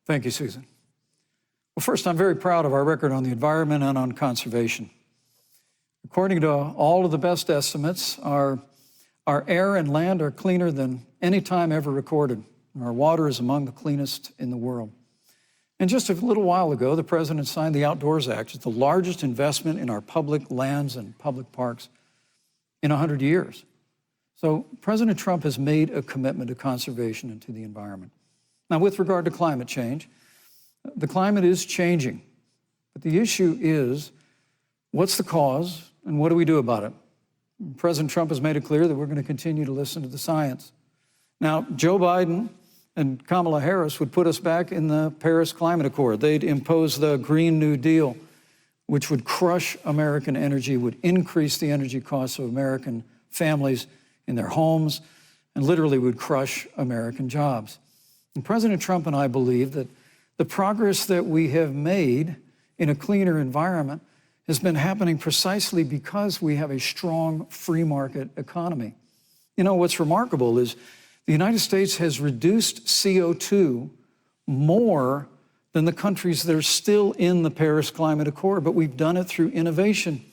Thank you, Susan. Well, first, I'm very proud of our record on the environment and on conservation. According to all of the best estimates, our air and land are cleaner than any time ever recorded. Our water is among the cleanest in the world. And just a little while ago, the President signed the Outdoors Act. It's the largest investment in our public lands and public parks in 100 years. So President Trump has made a commitment to conservation and to the environment. Now, with regard to climate change, the climate is changing. But the issue is, what's the cause and what do we do about it? President Trump has made it clear that we're going to continue to listen to the science. Now, Joe Biden and Kamala Harris would put us back in the Paris Climate Accord. They'd impose the Green New Deal, which would crush American energy, would increase the energy costs of American families in their homes, and literally would crush American jobs. And President Trump and I believe that the progress that we have made in a cleaner environment has been happening precisely because we have a strong free market economy. You know, what's remarkable is the United States has reduced CO2 more than the countries that are still in the Paris Climate Accord, but we've done it through innovation.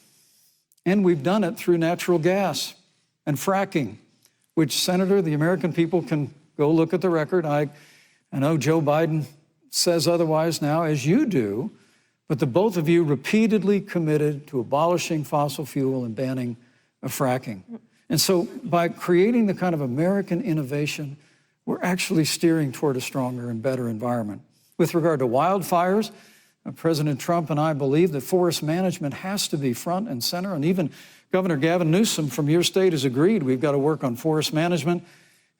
And we've done it through natural gas and fracking, which, Senator, the American people can go look at the record. I know Joe Biden says otherwise now, as you do, but the both of you repeatedly committed to abolishing fossil fuel and banning fracking. And so by creating the kind of American innovation, we're actually steering toward a stronger and better environment. With regard to wildfires, President Trump and I believe that forest management has to be front and center, and even Governor Gavin Newsom from your state has agreed we've got to work on forest management.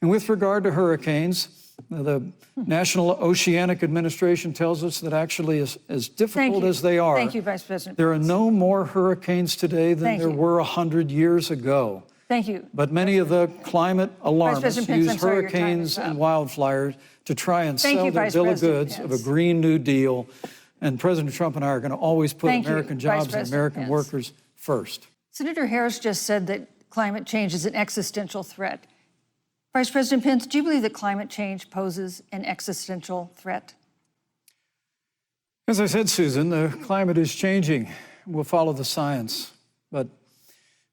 And with regard to hurricanes, the National Oceanic Administration tells us that actually as difficult as they are, Thank you, Vice President. There are no more hurricanes today than there were 100 years ago. Thank you. But many of the climate alarmists use hurricanes and wildfires to try and sell their bill of goods of a Green New Deal. And President Trump and I are going to always put American jobs and American workers first. Senator Harris just said that climate change is an existential threat. Vice President Pence, do you believe that climate change poses an existential threat? As I said, Susan, the climate is changing. We'll follow the science. But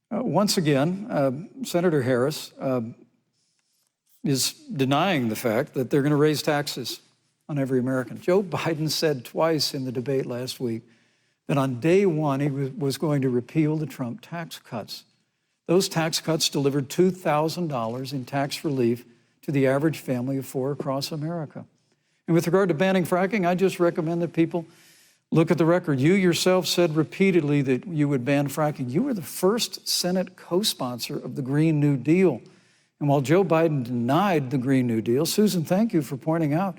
once again, Senator Harris is denying the fact that they're going to raise taxes on every American. Joe Biden said twice in the debate last week that on day one he was going to repeal the Trump tax cuts. Those tax cuts delivered $2,000 in tax relief to the average family of four across America. And with regard to banning fracking, I just recommend that people look at the record. You yourself said repeatedly that you would ban fracking. You were the first Senate co-sponsor of the Green New Deal. And while Joe Biden denied the Green New Deal, Susan, thank you for pointing out,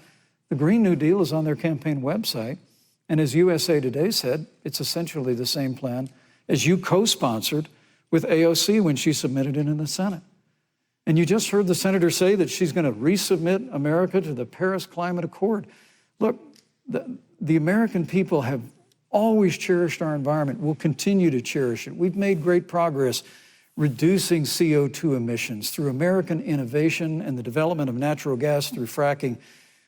the Green New Deal is on their campaign website. And as USA Today said, it's essentially the same plan as you co-sponsored with AOC when she submitted it in the Senate. And you just heard the senator say that she's going to resubmit America to the Paris Climate Accord. Look, the American people have always cherished our environment. We'll continue to cherish it. We've made great progress reducing CO2 emissions through American innovation and the development of natural gas through fracking.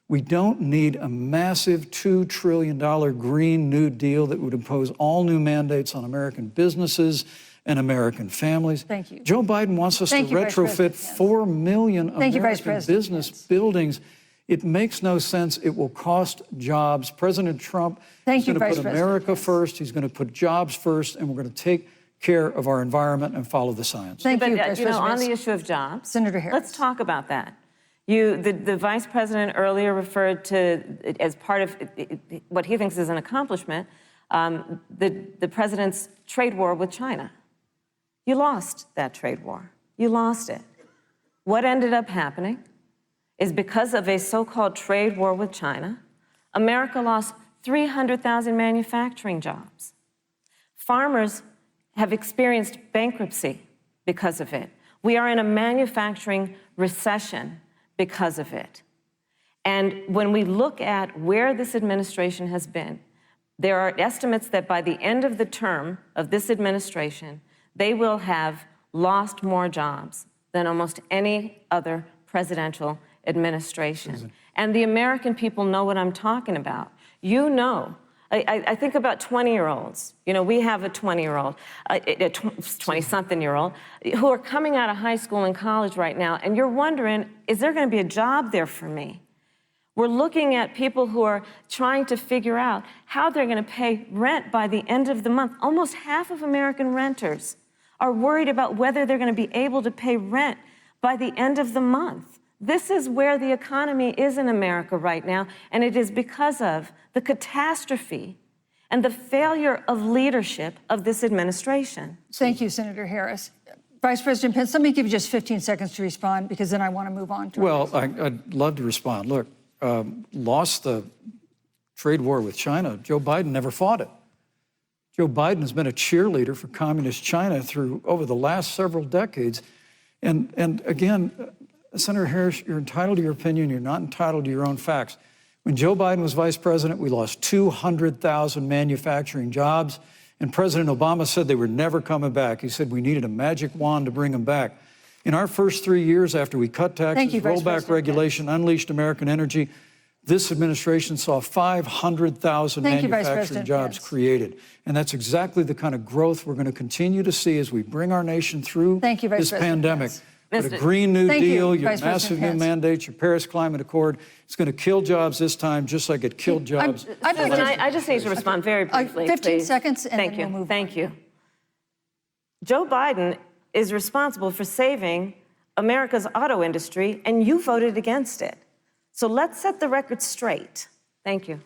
We don't need a massive $2 trillion Green New Deal that would impose all new mandates on American businesses and American families. Thank you. Joe Biden wants us to retrofit 4 million American business buildings. It makes no sense. It will cost jobs. President Trump is going to put America first. He's going to put jobs first, and we're going to take care of our environment and follow the science. Thank you, on the issue of jobs, Senator Harris, let's talk about that. The Vice President earlier referred to, as part of what he thinks is an accomplishment, the President's trade war with China. You lost that trade war. You lost it. What ended up happening is because of a so-called trade war with China, America lost 300,000 manufacturing jobs. Farmers have experienced bankruptcy because of it. We are in a manufacturing recession because of it. And when we look at where this administration has been, there are estimates that by the end of the term of this administration, they will have lost more jobs than almost any other presidential administration. And the American people know what I'm talking about. You know. I think about 20-year-olds. You know, we have a 20-year-old, a 20-something-year-old, who are coming out of high school and college right now, and you're wondering, is there going to be a job there for me? We're looking at people who are trying to figure out how they're going to pay rent by the end of the month. Almost half of American renters are worried about whether they're going to be able to pay rent by the end of the month. This is where the economy is in America right now, and it is because of the catastrophe and the failure of leadership of this administration. Thank you, Senator Harris. Vice President Pence, let me give you just 15 seconds to respond, because then I want to move on to Well, I'd love to respond. Look, lost the trade war with China. Joe Biden never fought it. Joe Biden has been a cheerleader for communist China over the last several decades. And again, Senator Harris, you're entitled to your opinion. You're not entitled to your own facts. When Joe Biden was vice president, we lost 200,000 manufacturing jobs, and President Obama said they were never coming back. He said we needed a magic wand to bring them back. In our first 3 years after we cut taxes, rolled back regulation, unleashed American energy, this administration saw 500,000 manufacturing jobs created. And that's exactly the kind of growth we're going to continue to see as we bring our nation through this pandemic. But a Green New Deal, your massive new mandates, your Paris Climate Accord, it's going to kill jobs this time, just like it killed jobs. I just need to respond very briefly. 15 seconds, and then we'll move on. Thank you. Joe Biden is responsible for saving America's auto industry, and you voted against it. So let's set the record straight. Thank you.